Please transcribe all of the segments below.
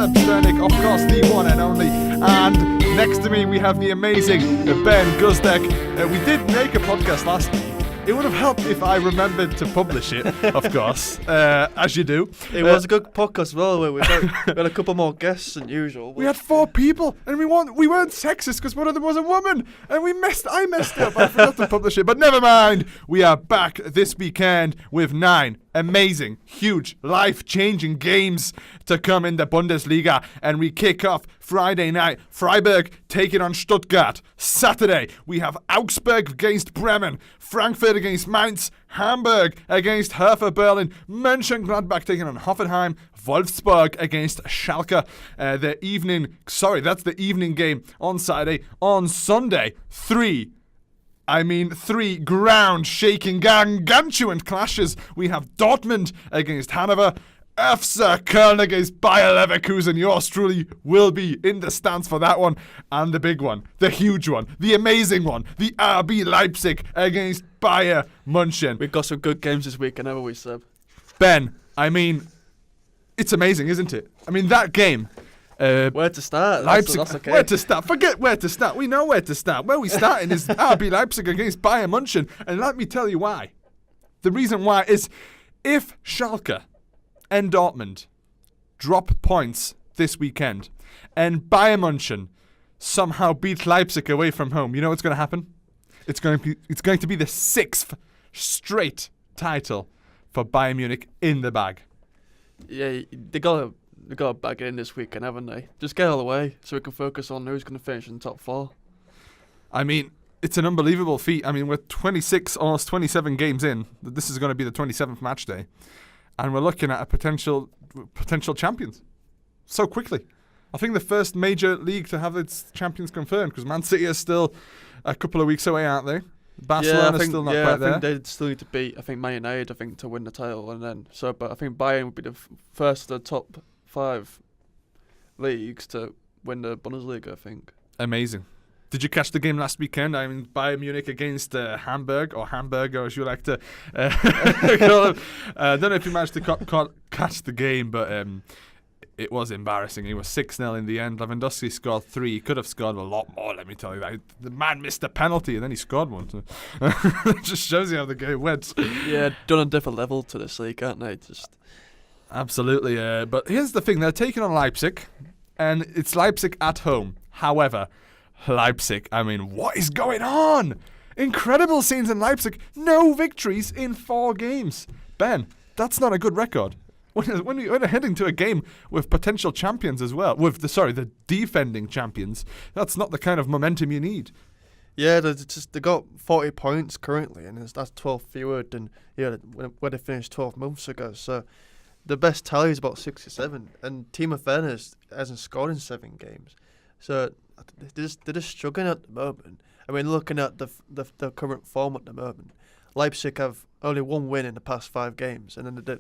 Seb Sternick, of course, the one and only. And next to me, we have the amazing Ben Guzdek. We did make a podcast last week. It would have helped if I remembered to publish it, of course, as you do. It was a good podcast as well. We had a couple more guests than usual. We had 4 people, and we weren't sexist because one of them was a woman, and I messed up. I forgot to publish it, but never mind. We are back this weekend with 9 amazing, huge, life-changing games to come in the Bundesliga, and we kick off Friday night. Freiburg taking on Stuttgart. Saturday, we have Augsburg against Bremen, Frankfurt against Mainz, Hamburg against Hertha Berlin, Mönchengladbach taking on Hoffenheim, Wolfsburg against Schalke. That's the evening game on Saturday. On Sunday, 3 ground-shaking gargantuan clashes. We have Dortmund against Hanover, FC Köln against Bayer Leverkusen. Yours truly will be in the stands for that one. And the big one, the huge one, the amazing one, the RB Leipzig against Bayern München. We've got some good games this weekend, haven't we, Seb? Ben, it's amazing, isn't it? That game... where to start? Leipzig. That's okay. Where to start? Forget where to start. We know where to start. Where we starting is RB Leipzig against Bayern München. And let me tell you why. The reason why is if Schalke and Dortmund drop points this weekend and Bayern München somehow beat Leipzig away from home, you know what's going to happen? It's going to be the 6th straight title for Bayern Munich in the bag. Yeah, they got to bag it in this weekend, haven't they? Just get out of the way so we can focus on who's going to finish in the top 4. It's an unbelievable feat. We're 26, almost 27 games in. This is going to be the 27th match day. And we're looking at a potential champions so quickly. I think the first major league to have its champions confirmed, because Man City is still a couple of weeks away, aren't they? Barcelona's still not quite there. I think they still need to beat, Man United, to win the title. But I think Bayern would be the first of the top 5 leagues to win the Bundesliga, I think. Amazing. Did you catch the game last weekend? Bayern Munich against Hamburg, or Hamburger as you like to call it. I don't know if you managed to catch the game, but it was embarrassing. It was 6-0 in the end. Lewandowski scored 3. He could have scored a lot more, let me tell you that. The man missed a penalty and then he scored one. So it just shows you how the game went. Yeah, done on a different level to this league, aren't they? Absolutely. But here's the thing. They're taking on Leipzig, and it's Leipzig at home. However, Leipzig, what is going on? Incredible scenes in Leipzig. No victories in 4 games. Ben, that's not a good record. When you're heading to a game with potential champions as well, the defending champions, that's not the kind of momentum you need. Yeah, they got 40 points currently, and that's 12 fewer than where they finished 12 months ago. So the best tally is about 67, and Timo Werner hasn't scored in 7 games. So they're just struggling at the moment. Looking at the current form at the moment, Leipzig have only 1 win in the past 5 games, and then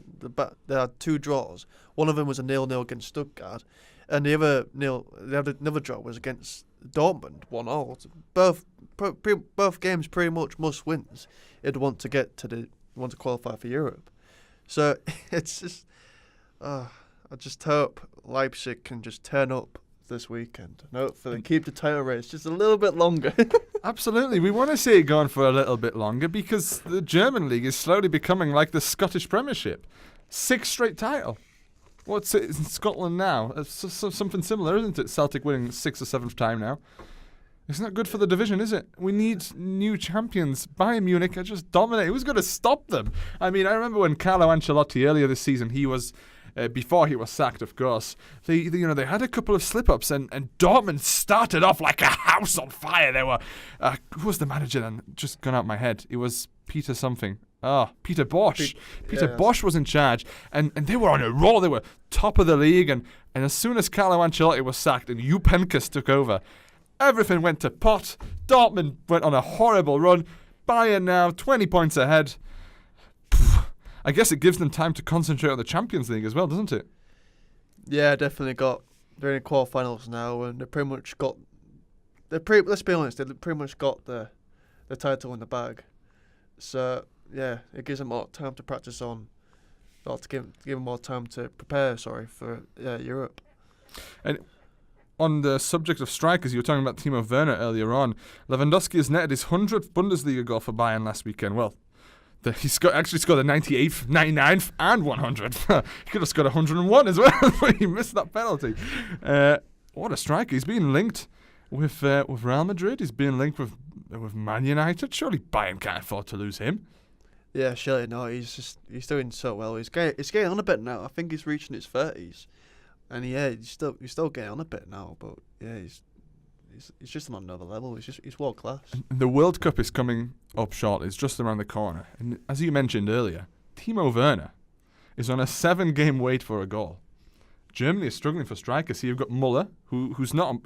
they had 2 draws. One of them was a 0-0 against Stuttgart, and the other draw was against Dortmund, 1-1. Both games pretty much must wins if they want to qualify for Europe. So it's just, I just hope Leipzig can just turn up this weekend and hopefully keep the title race just a little bit longer. Absolutely. We want to see it going for a little bit longer because the German league is slowly becoming like the Scottish Premiership. 6th straight title. What's it in Scotland now? Something similar, isn't it? Celtic winning 6th or 7th time now. It's not good for the division, is it? We need new champions. Bayern Munich are just dominating. Who's going to stop them? I remember when Carlo Ancelotti earlier this season, he was... before he was sacked, of course, they had a couple of slip-ups, and Dortmund started off like a house on fire. They were, who was the manager then? Just gone out of my head. It was Peter something. Peter Bosch. Peter Bosch was in charge, and they were on a roll. They were top of the league, and as soon as Carlo Ancelotti was sacked and Jupp Heynckes took over, everything went to pot. Dortmund went on a horrible run. Bayern now 20 points ahead. I guess it gives them time to concentrate on the Champions League as well, doesn't it? Yeah, definitely they're in quarterfinals now, and let's be honest, they pretty much got the title in the bag. So yeah, it gives them more time to practice on, or to give them more time to prepare. For Europe. And on the subject of strikers, you were talking about Timo Werner earlier on. Lewandowski has netted his 100th Bundesliga goal for Bayern last weekend. Well, he's actually scored the 98th, 99th, and 100th. He could have scored 101 as well, but he missed that penalty. What a striker. He's being linked with Real Madrid. He's being linked with Man United. Surely Bayern can't afford to lose him. Yeah, surely no. He's doing so well. He's getting on a bit now. I think he's reaching his 30s. And yeah, he's still getting on a bit now, but yeah, he's just on another level. He's world class. And the World Cup is coming up shortly. It's just around the corner. And as you mentioned earlier, Timo Werner is on a 7-game wait for a goal. Germany is struggling for strikers. So you've got Muller, he's not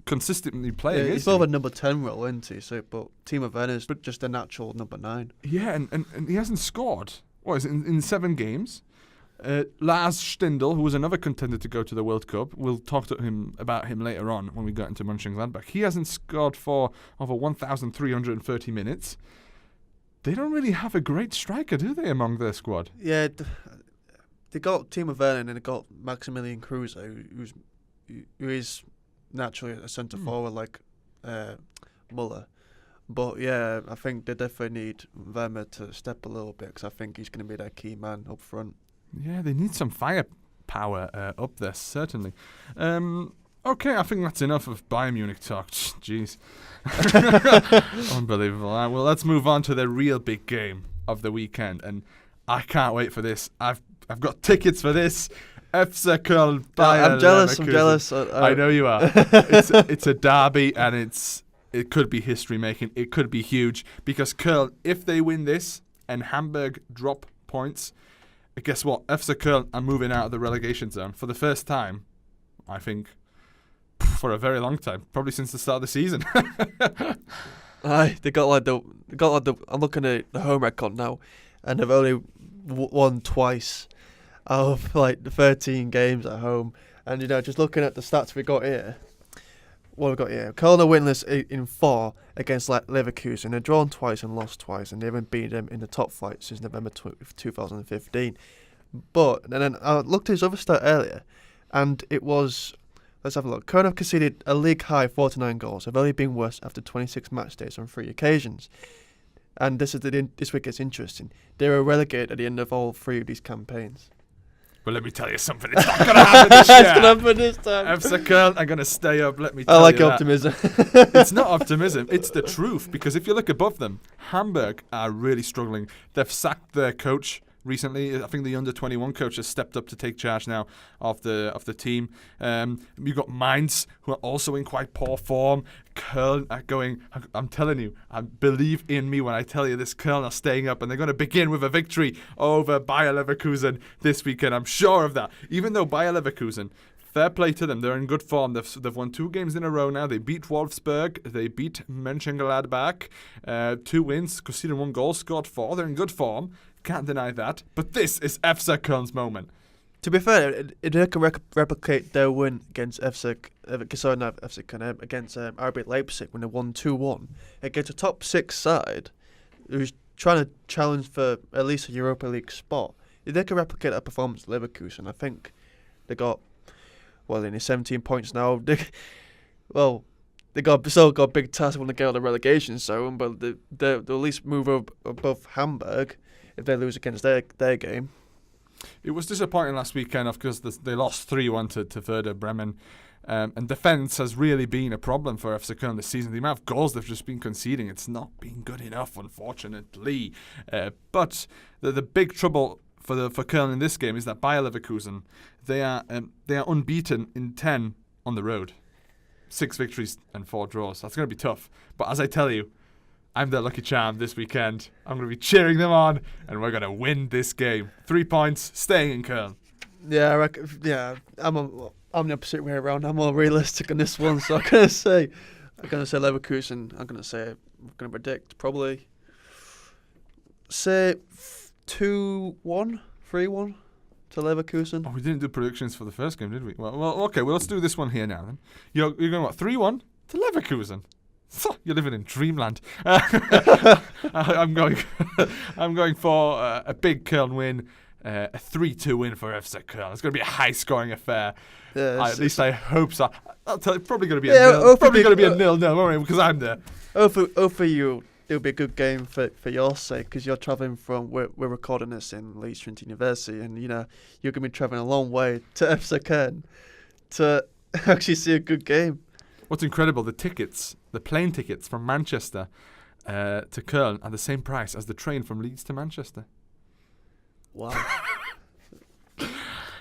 consistently playing. Yeah, he's more of a number 10 role, isn't he? So, but Timo Werner's just a natural number 9. Yeah, and he hasn't scored. What is it, in 7 games? Lars Stindl, who was another contender to go to the World Cup, we'll talk to him about him later on when we get into Mönchengladbach. He hasn't scored for over 1,330 minutes. They don't really have a great striker, do they, among their squad? Yeah, they got Timo Werner and they got Maximilian Kruse, who is naturally a centre forward like Muller. But yeah, I think they definitely need Werner to step a little bit because I think he's going to be their key man up front. Yeah, they need some firepower up there, certainly. Okay, I think that's enough of Bayern Munich talk. Jeez. Unbelievable. Well, let's move on to the real big game of the weekend. And I can't wait for this. I've got tickets for this. FC Köln, Bayern I'm jealous. I know you are. It's a derby, and it could be history-making. It could be huge. Because Köln, if they win this and Hamburg drop points, guess what? FC Köln are moving out of the relegation zone for the first time, I think, for a very long time. Probably since the start of the season. They got like the. I'm looking at the home record now, and they've only won twice out of like the 13 games at home. And just looking at the stats we got here. What we've got here, Köln are winless in 4 against Leverkusen. They've drawn twice and lost twice, and they haven't beaten them in the top flight since November 2015. But and then I looked at his other stat earlier, and it was, let's have a look. Köln have conceded a league high 49 goals. Have only been worse after 26 match days on 3 occasions. And this week gets interesting. They were relegated at the end of all 3 of these campaigns. Well, let me tell you something. It's not going to happen this year. It's going to happen this time. FC Köln are going to stay up. Let me tell you I like you optimism. It's not optimism. It's the truth. Because if you look above them, Hamburg are really struggling. They've sacked their coach recently. I think the under-21 coach has stepped up to take charge now of the team. You've got Mainz, who are also in quite poor form. Köln are going, I'm telling you, believe in me when I tell you this, Köln are staying up, and they're going to begin with a victory over Bayer Leverkusen this weekend. I'm sure of that. Even though Bayer Leverkusen, fair play to them, they're in good form. They've won 2 games in a row now. They beat Wolfsburg. They beat Mönchengladbach. 2 wins, conceded 1 goal, scored 4. They're in good form. Can't deny that. But this is FC Köln's moment. To be fair, they can replicate their win against against RB Leipzig when they won 2-1 against a top 6 side who's trying to challenge for at least a Europa League spot. If they can replicate that performance at Leverkusen, I think they got, in 17 points now. They still got big tasks when they get out of the relegation zone, but they'll at least move above Hamburg if they lose against their game. It was disappointing last weekend, of course, they lost 3-1 to Werder Bremen. And defence has really been a problem for FC Köln this season. The amount of goals they've just been conceding, it's not been good enough, unfortunately. But the big trouble for Köln in this game is that Bayer Leverkusen, they are unbeaten in 10 on the road. 6 victories and 4 draws. That's going to be tough. But as I tell you, I'm their lucky charm this weekend. I'm going to be cheering them on, and we're going to win this game. 3 points, staying in Köln. Yeah, I reckon, I'm the opposite way around. I'm more realistic on this one, so I'm going to say Leverkusen. I'm going to predict probably, say 2-1, 3-1 to Leverkusen. Oh, we didn't do predictions for the first game, did we? Well, okay. Well, let's do this one here now then. You're going what? 3-1 to Leverkusen. You're living in dreamland. I'm going for a big Köln win. a 3-2 win for FC Köln. It's going to be a high-scoring affair. Yeah, At least I hope so. I'll tell you, probably going to be Yeah, a nil. Probably going to be a 0-0, won't it? Because I'm there. for you, it'll be a good game for your sake because you're travelling from we're recording this in Leeds Trinity University, and you're going to be travelling a long way to FC Köln to actually see a good game. What's incredible, the plane tickets from Manchester to Köln are the same price as the train from Leeds to Manchester. Wow.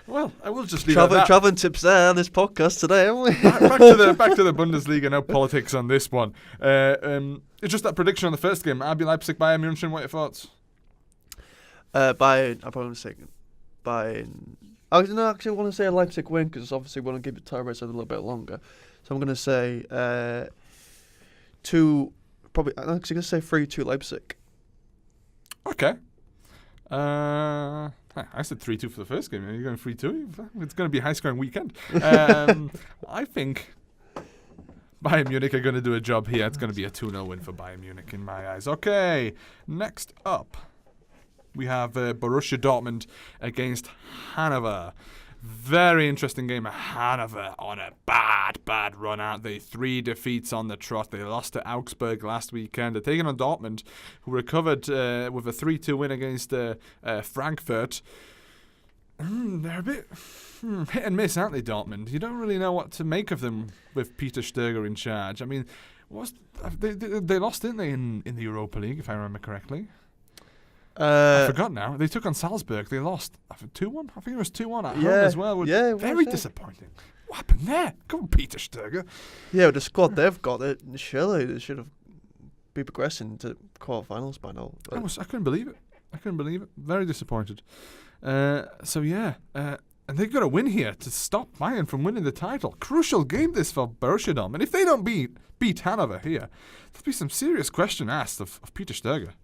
Well, I will just leave it at that. Travelling tips there on this podcast today, haven't we? back to the Bundesliga. No politics on this one. It's just that prediction on the first game. RB Leipzig, Bayern Munich. What are your thoughts? Bayern. I'm probably saying Bayern. I want to say a Leipzig win because obviously we want to give the tie race a little bit longer. So I'm going to say 2. Probably I'm actually going to say 3-2 Leipzig. Okay. I said 3-2 for the first game. Are you going 3-2? It's going to be a high-scoring weekend. I think Bayern Munich are going to do a job here. It's going to be a 2-0 win for Bayern Munich in my eyes. Okay, next up, we have Borussia Dortmund against Hanover. Very interesting game. Hanover on a bad run out. They 3 defeats on the trot. They lost to Augsburg last weekend. They're taking on Dortmund, who recovered with a 3-2 win against Frankfurt. They're a bit hit and miss, aren't they, Dortmund? You don't really know what to make of them with Peter Stöger in charge. I mean, they lost, didn't they, in the Europa League, if I remember correctly? I forgot now. They took on Salzburg. They lost 2-1. I think it was 2-1 at home as well. Very disappointing. What happened there? Come on, Peter Stöger. Yeah, with the squad they've got, surely they should have been progressing to quarterfinals by now. I couldn't believe it. Very disappointed. And they've got to win here to stop Bayern from winning the title. Crucial game this for Borussia Dortmund. If they don't beat Hanover here, there'll be some serious question asked of Peter Stöger.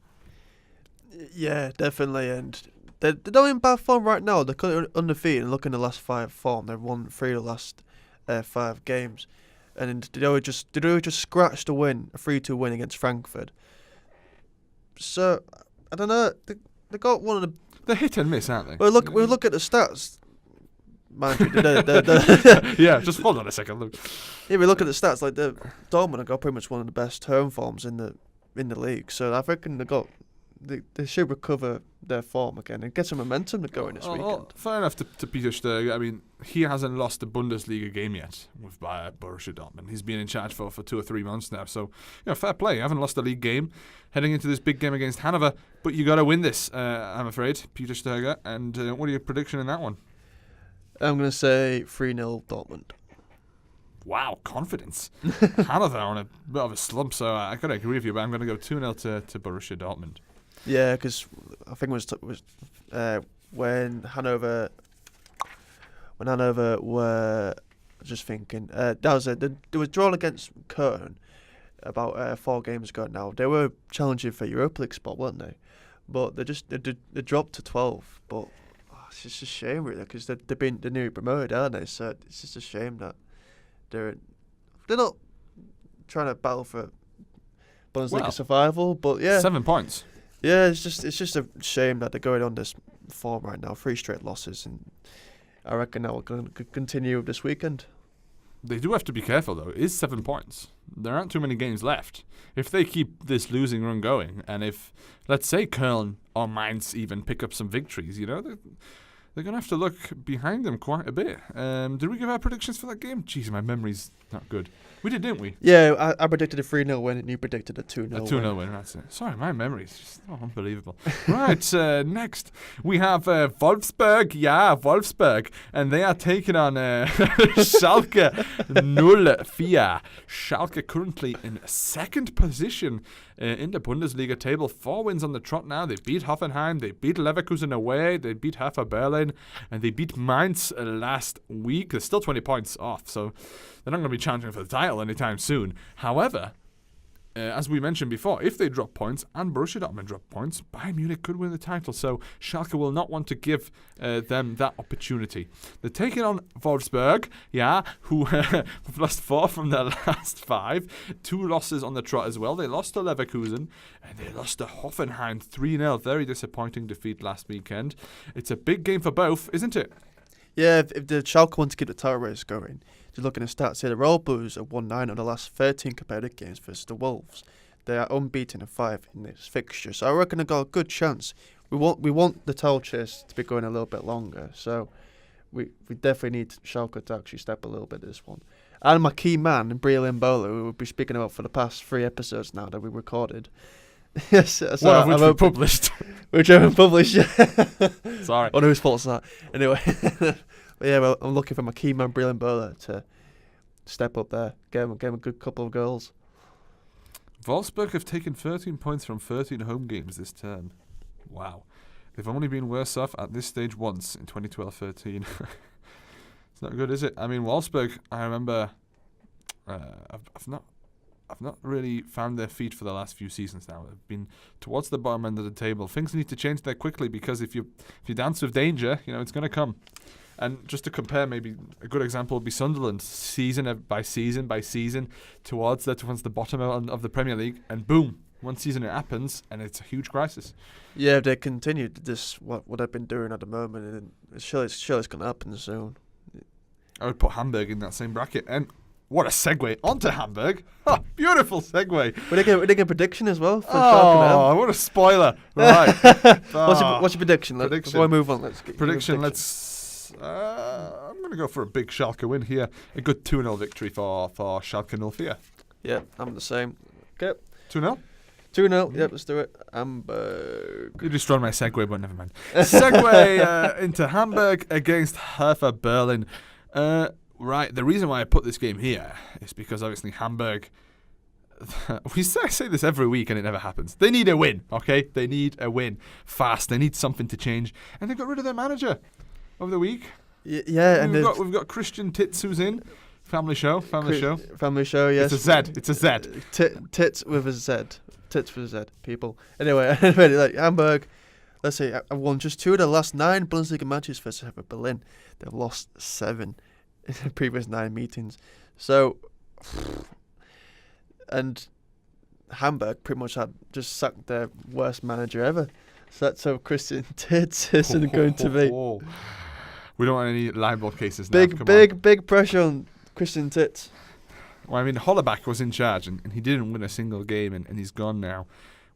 Yeah, definitely, and they're not in bad form right now. They're currently undefeated and look in the last 5 form. They've won 3 of the last 5 games, and they only just scratched a 3-2 win against Frankfurt. So I don't know. They got one of the. They're hit and miss, aren't they? Well, look at the stats. Mind you, yeah, just hold on a second. Look. Yeah, we look at the stats. Like the Dortmund have got pretty much one of the best home forms in the league. So I reckon they should recover their form again and get some momentum going this weekend. Fair enough to Peter Stöger. I mean, he hasn't lost a Bundesliga game yet with Borussia Dortmund. He's been in charge for 2 or 3 months now. So, fair play. You haven't lost a league game heading into this big game against Hanover, but you got to win this, I'm afraid, Peter Stöger. And what are your prediction in that one? I'm going to say 3-0 Dortmund. Wow, confidence. Hanover on a bit of a slump, so I got to agree with you, but I'm going to go 2-0 to Borussia Dortmund. Yeah, because I think it was when Hanover were just thinking that was it. They was drawn against Köln about 4 games ago. Now they were challenging for Europa League spot, weren't they? But they dropped to 12. But it's just a shame, really, because they're newly promoted, aren't they? So it's just a shame that they're not trying to battle for Bundesliga survival. But yeah, 7 points. Yeah, it's just a shame that they're going on this form right now. 3 straight losses, and I reckon that will continue this weekend. They do have to be careful, though. It is 7 points. There aren't too many games left. If they keep this losing run going, and if, let's say, Köln or Mainz even pick up some victories, they're going to have to look behind them quite a bit. Did we give our predictions for that game? Jeez, my memory's not good. We did, didn't we? Yeah, I predicted a 3-0 win and you predicted a 2-0 win. A 2-0 win, that's it. Sorry, my memory's just unbelievable. Right, next we have Wolfsburg. Yeah, Wolfsburg. And they are taking on Schalke 04. Schalke currently in 2nd position in the Bundesliga table. 4 wins on the trot now. They beat Hoffenheim, they beat Leverkusen away, they beat Hertha Berlin, and they beat Mainz last week. They're still 20 points off, so they're not going to be challenging for the title anytime soon. However, as we mentioned before, if they drop points and Borussia Dortmund drop points, Bayern Munich could win the title. So Schalke will not want to give them that opportunity. They're taking on Wolfsburg, who have lost 4 from their last 5. 2 losses on the trot as well. They lost to Leverkusen and they lost to Hoffenheim 3-0. Very disappointing defeat last weekend. It's a big game for both, isn't it? Yeah, if the Schalke want to keep the title race going, just looking at stats here, the Red Bulls have won 9 of the last 13 competitive games versus the Wolves. They are unbeaten in 5 in this fixture, so I reckon they've got a good chance. We want the title chase to be going a little bit longer, so we definitely need Schalke to actually step a little bit this one. And my key man, Brian Bola, who we'll be speaking about for the past 3 episodes now that we recorded. Yes, so one of which we published. Which I haven't published yet. Sorry. Oh, whose fault's that? Anyway, but yeah, well, I'm looking for my key man, Brian Bola, to step up there, get him a good couple of goals. Wolfsburg have taken 13 points from 13 home games this term. Wow. They've only been worse off at this stage once in 2012-13. It's not good, is it? I mean, Wolfsburg, I remember, I've not really found their feet for the last few seasons now. They've been towards the bottom end of the table. Things need to change there quickly because if you dance with danger, it's going to come. And just to compare, maybe a good example would be Sunderland, season by season, towards the bottom of the Premier League, and boom, one season it happens, and it's a huge crisis. Yeah, if they continue this what they've been doing at the moment, and it's sure it's going to happen soon. I would put Hamburg in that same bracket, and what a segue onto Hamburg! Oh, beautiful segue. We did get a prediction as well. For Schalke, what a spoiler! Right, what's your prediction? Before I move on, let's get prediction. I'm going to go for a big Schalke win here. A good 2-0 victory for Schalke 04. Yeah, I'm the same. Okay. 2-0? 2-0, yep, let's do it. Hamburg. You destroyed my segue, but never mind. Segue into Hamburg against Hertha Berlin. Right, the reason why I put this game here is because obviously Hamburg, I say this every week and it never happens. They need a win, okay? They need a win fast. They need something to change. And they got rid of their manager over the week. Yeah, and we've got Christian Titz who's in. Family show, yes. It's a Z. Tits with a Z. Tits with a Z, people. Anyway, like Hamburg, let's say, I've won just 2 of the last 9 Bundesliga matches versus Hertha Berlin. They've lost 7 in the previous 9 meetings. So, and Hamburg pretty much had just sacked their worst manager ever. So that's how Christian Tits isn't going to be. We don't want any libel cases now. Big pressure on Christian Tits. Well, I mean, Hollerbach was in charge and he didn't win a single game and he's gone now.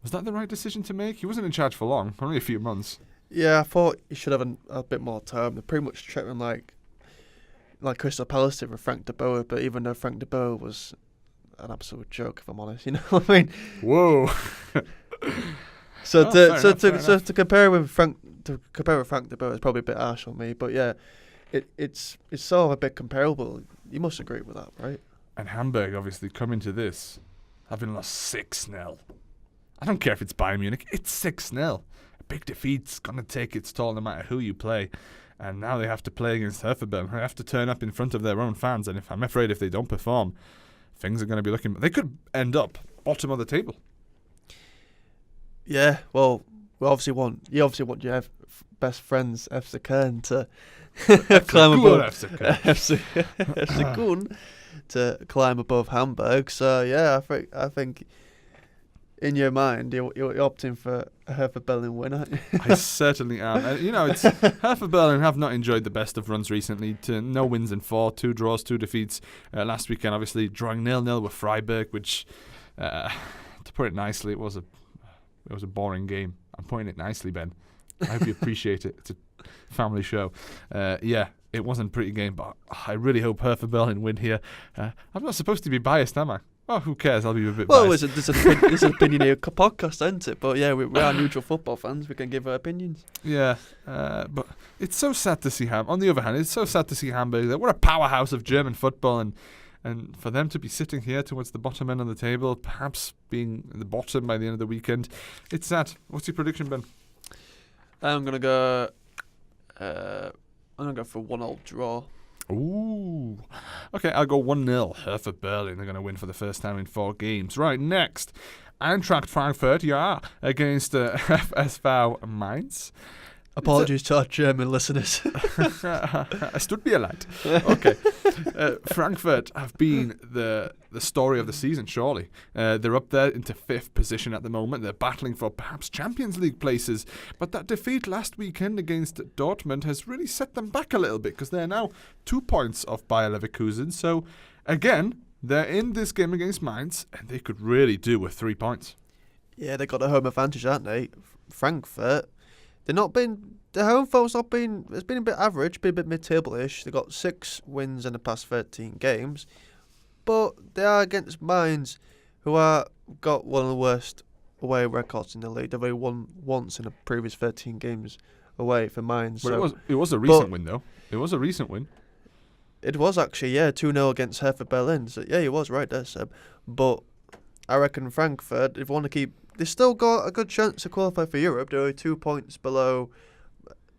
Was that the right decision to make? He wasn't in charge for long, only a few months. Yeah, I thought he should have a bit more time. They pretty much treated him like Crystal Palace did with Frank de Boer, but even though Frank de Boer was an absolute joke, if I'm honest, you know what I mean? Whoa. To compare with Frank de Boer is probably a bit harsh on me, but yeah, it's sort of a bit comparable. You must agree with that, right? And Hamburg obviously coming to this, having lost 6-0. I don't care if it's Bayern Munich, it's 6-0. A big defeat's gonna take its toll no matter who you play. And now they have to play against Hertha Berlin. They have to turn up in front of their own fans, and I'm afraid if they don't perform, things are going to be looking. They could end up bottom of the table. Yeah, well, you obviously want your best friends FC Köln to climb above FC Köln to climb above Hamburg. So yeah, I think in your mind you're opting for a Hertha Berlin win, aren't you? I certainly am. It's Hertha Berlin have not enjoyed the best of runs recently. No wins in 4, 2 draws, 2 defeats. Last weekend, obviously drawing 0-0 with Freiburg, which, to put it nicely, it was a boring game. I'm putting it nicely, Ben. I hope you appreciate it. It's a family show. It wasn't a pretty game, but I really hope Hertha Berlin win here. I'm not supposed to be biased, am I? Oh, who cares? I'll be a bit biased. Well, it's an opinionated podcast, isn't it? But yeah, we are neutral football fans. We can give our opinions. Yeah, but it's so sad to see on the other hand, it's so sad to see Hamburg. What a powerhouse of German football, and for them to be sitting here towards the bottom end of the table, perhaps being the bottom by the end of the weekend, it's sad. What's your prediction, Ben? I'm gonna go for 1-1 draw. Ooh. Okay, I'll go 1-0. Hertha Berlin. They're going to win for the first time in 4 games. Right, next. Eintracht Frankfurt, yeah, against FSV Mainz. Apologies to our German listeners. Es tut mir leid. Okay. Frankfurt have been the story of the season, surely. They're up there into 5th position at the moment. They're battling for perhaps Champions League places. But that defeat last weekend against Dortmund has really set them back a little bit because they're now 2 points off Bayer Leverkusen. So, again, they're in this game against Mainz and they could really do with 3 points. Yeah, they got a home advantage, aren't they? Frankfurt. The home form's not been, it's been a bit average, been a bit mid-table-ish. They got 6 wins in the past 13 games, but they are against Mainz, who are got one of the worst away records in the league. They've only won once in the previous 13 games away for Mainz. Well, it was a recent win, though. It was a recent win. It was actually, yeah, 2-0 against Hertha Berlin. So, yeah, you was right there, Seb. But I reckon Frankfurt, if you want to keep... They've still got a good chance to qualify for Europe. They're only 2 points below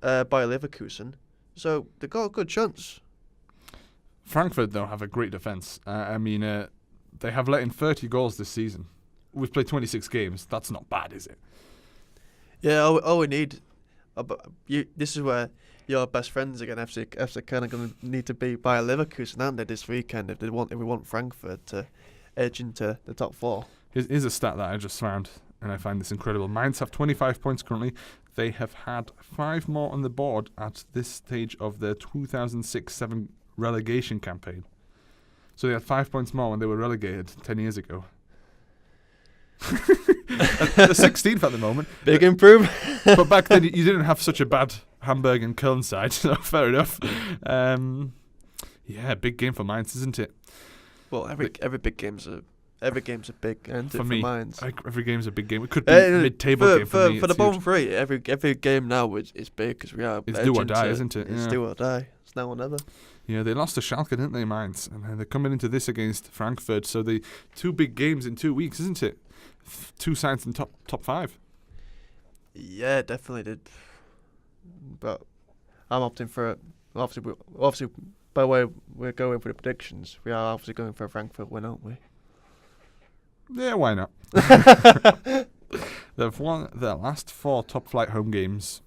Bayer Leverkusen. So they've got a good chance. Frankfurt, though, have a great defence. They have let in 30 goals this season. We've played 26 games. That's not bad, is it? Yeah, all we need... this is where your best friends again. FC kind of going to need to beat Bayer Leverkusen, aren't they, this weekend, if we want Frankfurt to edge into the top 4. Here's a stat that I just found, and I find this incredible. Mainz have 25 points currently. They have had 5 more on the board at this stage of their 2006-07 relegation campaign. So they had 5 points more when they were relegated 10 years ago. They're 16th at the moment. Big improvement. But back then, you didn't have such a bad Hamburg and Köln side, so fair enough. Yeah, big game for Mainz, isn't it? Well, every big game's a big, and for me, Mainz. every game's a big game. It could be mid-table game for me. For the bottom 3, every game now is big because we are. It's do or die, isn't it? It's do or die. It's now or never. Yeah, they lost to Schalke, didn't they, Mainz? And they're coming into this against Frankfurt. So the 2 big games in 2 weeks, isn't it? 2 sides in top 5. Yeah, definitely did. But I'm opting for it. Obviously, by the way we're going for the predictions, we are obviously going for a Frankfurt win, aren't we? Yeah, why not? They've won their last 4 top-flight home games.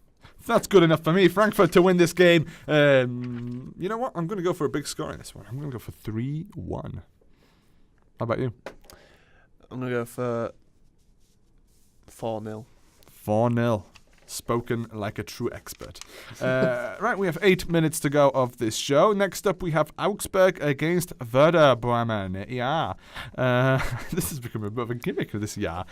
That's good enough for me. Frankfurt to win this game. You know what? I'm going to go for a big score in this one. I'm going to go for 3-1. How about you? I'm going to go for 4-0. 4-0. Spoken like a true expert. Right, we have 8 minutes to go of this show. Next up, we have Augsburg against Werder Bremen. Yeah. This has become a bit of a gimmick of this year.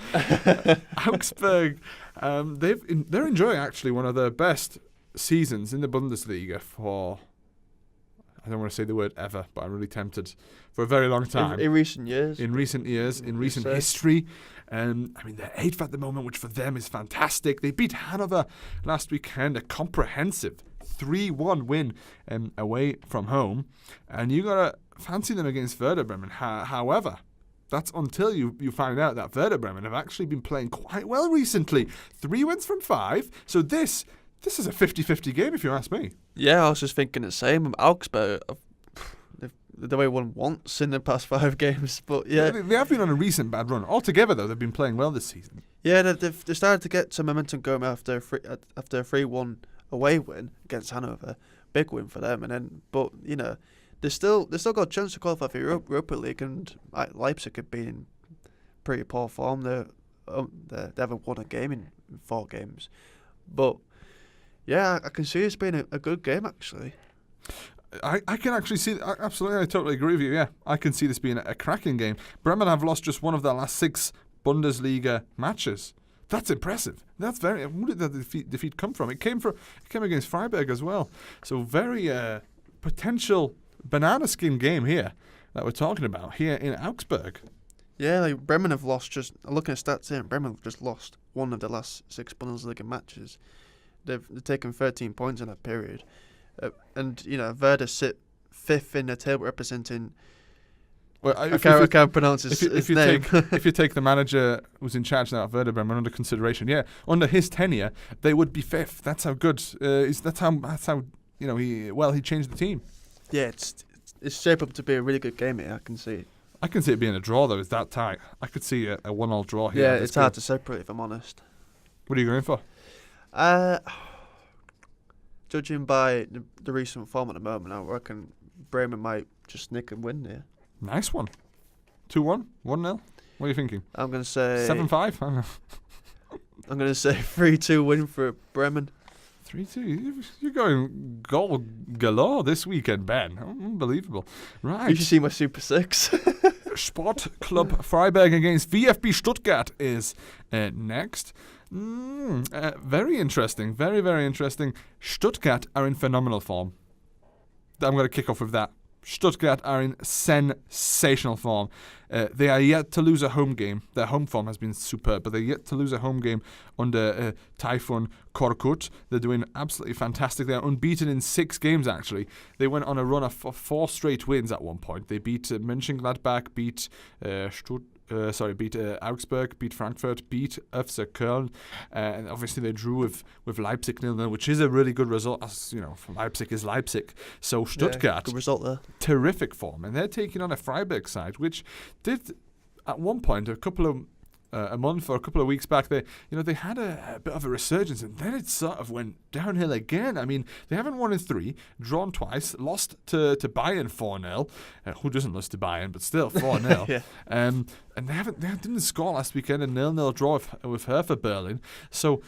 Augsburg, they're enjoying actually one of their best seasons in the Bundesliga for... I don't want to say the word ever, but I'm really tempted. For a very long time. In recent years. In recent history. They're 8th at the moment, which for them is fantastic. They beat Hanover last weekend, a comprehensive 3-1 win away from home. And you got to fancy them against Werder Bremen. However, that's until you find out that Werder Bremen have actually been playing quite well recently. 3 wins from 5. So this is a 50-50 game, if you ask me. Yeah, I was just thinking the same. Augsburg, they've only won once in the past 5 games, but yeah. They have been on a recent bad run. Altogether, though, they've been playing well this season. Yeah, they've started to get some momentum going after a 3-1 away win against Hanover. Big win for them. But they still got a chance to qualify for Europa League, and Leipzig have been in pretty poor form. They haven't won a game in 4 games, but. Yeah, I can see it's been a good game, actually. I can actually see... Absolutely, I totally agree with you, yeah. I can see this being a cracking game. Bremen have lost just one of their last 6 Bundesliga matches. That's impressive. That's very... Where did that defeat come from? It came against Freiburg as well. So very potential banana skin game here that we're talking about here in Augsburg. Yeah, Bremen have lost looking at stats here, Bremen have just lost one of the last 6 Bundesliga matches. They've taken 13 points in that period. And Werder sit 5th in the table representing... Well, I can't pronounce his name. If you take the manager who's in charge now at Werder Bremen under consideration, yeah, under his tenure, they would be 5th. That's how good... That's how he changed the team. Yeah, it's shaped up to be a really good game here. I can see. I can see it being a draw though. It's that tight. I could see a 1-1 draw here. Yeah, it's hard to separate if I'm honest. What are you going for? Judging by the recent form at the moment, I reckon Bremen might just nick and win here. Nice one. 2-1, 1-0. What are you thinking? I'm gonna say 7-5. I'm gonna say 3-2 win for Bremen. 3-2. You're going goal galore this weekend, Ben. Unbelievable. Right. You should see my Super 6. Sport Club Freiburg against VfB Stuttgart is next. Very interesting. Very, very interesting. Stuttgart are in phenomenal form. I'm going to kick off with that. Stuttgart are in sensational form. They are yet to lose a home game. Their home form has been superb, but they're yet to lose a home game under Tayfun Korkut. They're doing absolutely fantastic. They're unbeaten in 6 games, actually. They went on a run of 4 straight wins at one point. They beat Mönchengladbach, beat Augsburg, beat Frankfurt, beat FC Köln, and obviously they drew with Leipzig 0-0, which is a really good result. As you know, Leipzig is Leipzig. So Stuttgart, good result there. Terrific form, and they're taking on a Freiburg side, which did at one point a month or a couple of weeks back, they had a bit of a resurgence, and then it sort of went downhill again. I mean, they haven't won in 3, drawn twice, lost to Bayern 4-0. Who doesn't lose to Bayern, but still 4-0. Yeah. And they didn't score last weekend, a 0-0 draw with Hertha Berlin. So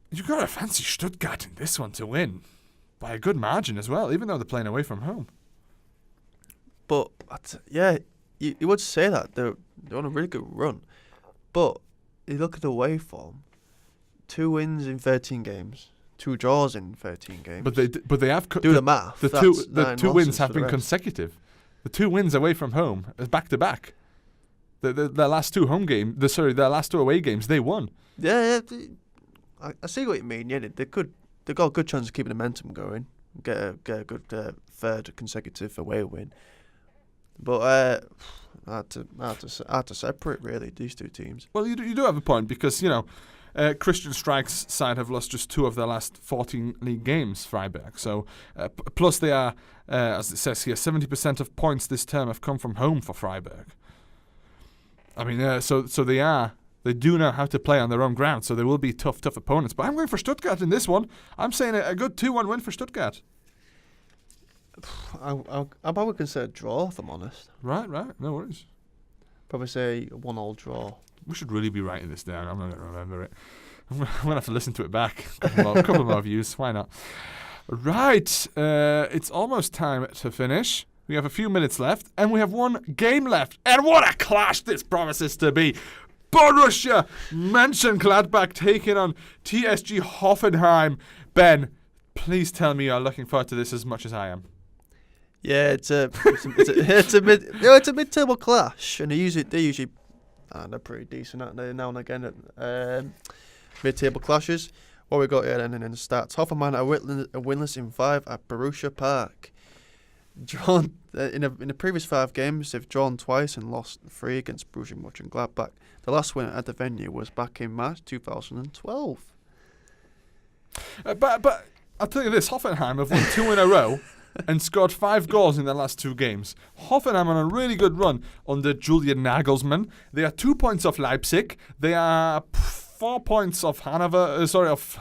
you've got to fancy Stuttgart in this one to win by a good margin as well, even though they're playing away from home. But yeah, you would say that they're on a really good run. But you look at the away form: 2 wins in 13 games, 2 draws in 13 games. But they have do the math. The 2 wins have been consecutive. The 2 wins away from home is back to back. Their last 2 their last 2 away games they won. Yeah, I see what you mean. Yeah, they got a good chance of keeping the momentum going, get a good 3rd consecutive away win. But hard to separate really these 2 teams. Well, you do have a point because Christian Streik's side have lost just 2 of their last 14 league games, Freiburg. So plus they are, as it says here, 70% of points this term have come from home for Freiburg. I mean, so they do know how to play on their own ground. So they will be tough opponents. But I'm going for Stuttgart in this one. I'm saying a good 2-1 win for Stuttgart. I probably consider a draw, if I'm honest. Right, no worries. Probably say a 1-1 draw. We should really be writing this down. I'm not going to remember it. I'm going to have to listen to it back. Couple more views. Why not? Right, it's almost time to finish. We have a few minutes left, and we have 1 game left. And what a clash this promises to be. Borussia Mönchengladbach taking on TSG Hoffenheim. Ben, please tell me you're looking forward to this as much as I am. Yeah, it's a mid-table clash, and they're usually they're pretty decent, aren't they, now and again at mid-table clashes. What we got here then in the stats: Hoffenheim are winless in 5 at Borussia Park. Drawn in the previous 5 games, they've drawn twice and lost 3 against Borussia Mönchengladbach. The last win at the venue was back in March 2012. But I'll tell you this: Hoffenheim have won 2 in a row. And scored 5 goals in their last 2 games. Hoffenheim on a really good run under Julian Nagelsmann. They are 2 points off Leipzig. They are 4 points off off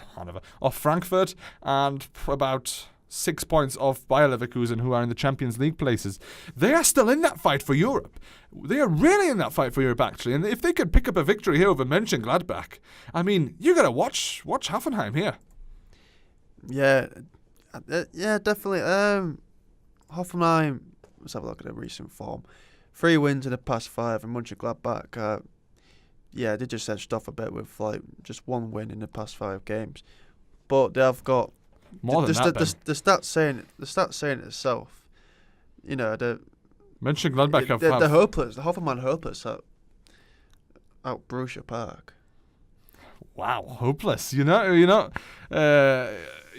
Frankfurt, and about 6 points off Bayer Leverkusen, who are in the Champions League places. They are still in that fight for Europe. They are really in that fight for Europe, actually. And if they could pick up a victory here over Mönchengladbach, I mean, you got to watch Hoffenheim here. Yeah, definitely. Hoffenheim, let's have a look at their recent form. 3 wins in the past 5, and Mönchengladbach, they just edged off a bit with just 1 win in the past 5 games. But they have got more than that. The stats saying it itself. You know, the Mönchengladbach they're hopeless. The Hoffenheim hopeless at Borussia Park. Wow, hopeless. You're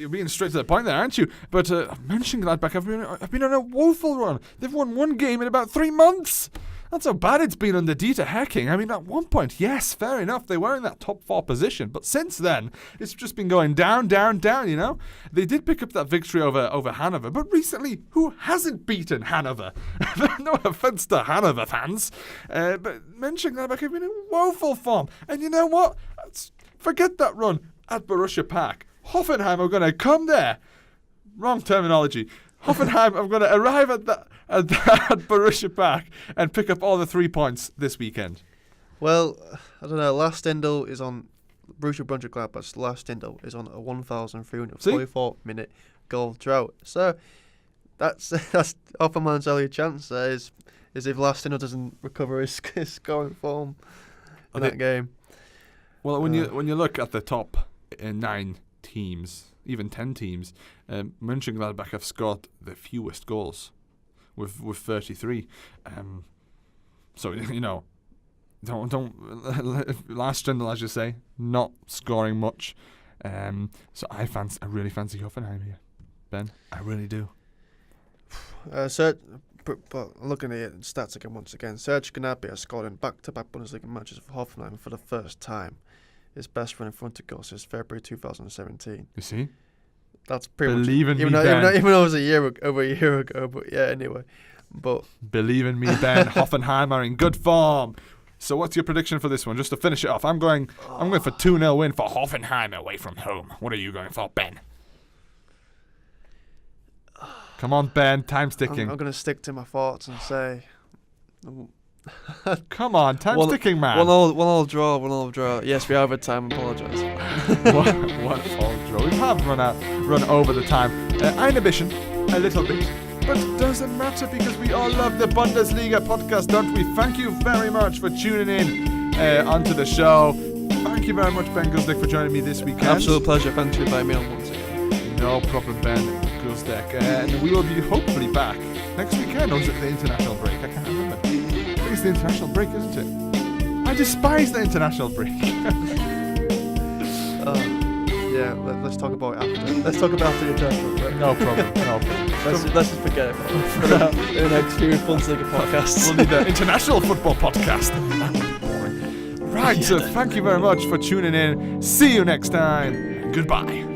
being straight to the point there, aren't you? But Mönchengladbach have been on a woeful run. They've won 1 game in about 3 months. That's how bad it's been under Dieter Hecking. I mean, at one point, yes, fair enough, they were in that top 4 position. But since then, it's just been going down, down, down, you know? They did pick up that victory over Hanover. But recently, who hasn't beaten Hanover? No offense to Hanover fans. But Mönchengladbach have been in woeful form. And you know what? Forget that run at Borussia Park. Hoffenheim are going to come there. Wrong terminology. Hoffenheim are going to arrive at Borussia Park and pick up all the 3 points this weekend. Well, I don't know. Last Stindl is on Borussia Mönchengladbach's last Stindl is on a 1,344-minute goal drought. So that's Hoffenheim's only chance is if last Stindl doesn't recover his scoring form in that game. Well, when you look at the top 9 teams, even 10 teams, Mönchengladbach have scored the fewest goals with 33. So, you know, don't last Stindl, as you say, not scoring much. So I really fancy Hoffenheim here, Ben. I really do. But looking at the stats again, once again, Serge Gnabry has scored in back-to-back Bundesliga matches for Hoffenheim for the first time. His best run in front of goal since February 2017. You see? That's pretty Believe much... in me, Ben. Even though it was over a year ago, but yeah, anyway. But believe in me, Ben. Hoffenheim are in good form. So what's your prediction for this one? Just to finish it off, I'm going for 2-0 win for Hoffenheim away from home. What are you going for, Ben? Come on, Ben. Time's ticking. I'm going to stick to my thoughts and say... Come on, time's ticking, man. 1-1 draw. Yes, we are over time. Apologise. 1-1 draw. We have run over the time. Einbition, a little bit. But doesn't matter because we all love the Bundesliga podcast, don't we? Thank you very much for tuning in onto the show. Thank you very much, Ben Guzdick, for joining me this weekend. Absolute pleasure. Thanks for inviting me on once again. No problem, Ben Guzdick. And we will be hopefully back next weekend, or is it the international break? I can't remember. I think it's the international break, isn't it? I despise the international break. Yeah, let's talk about it after. Let's talk about the international break. No problem. Let's just forget about it. In the next few Bundesliga podcasts. We'll need the international football podcast. That would be boring. Right, so thank you very much for tuning in. See you next time. Goodbye.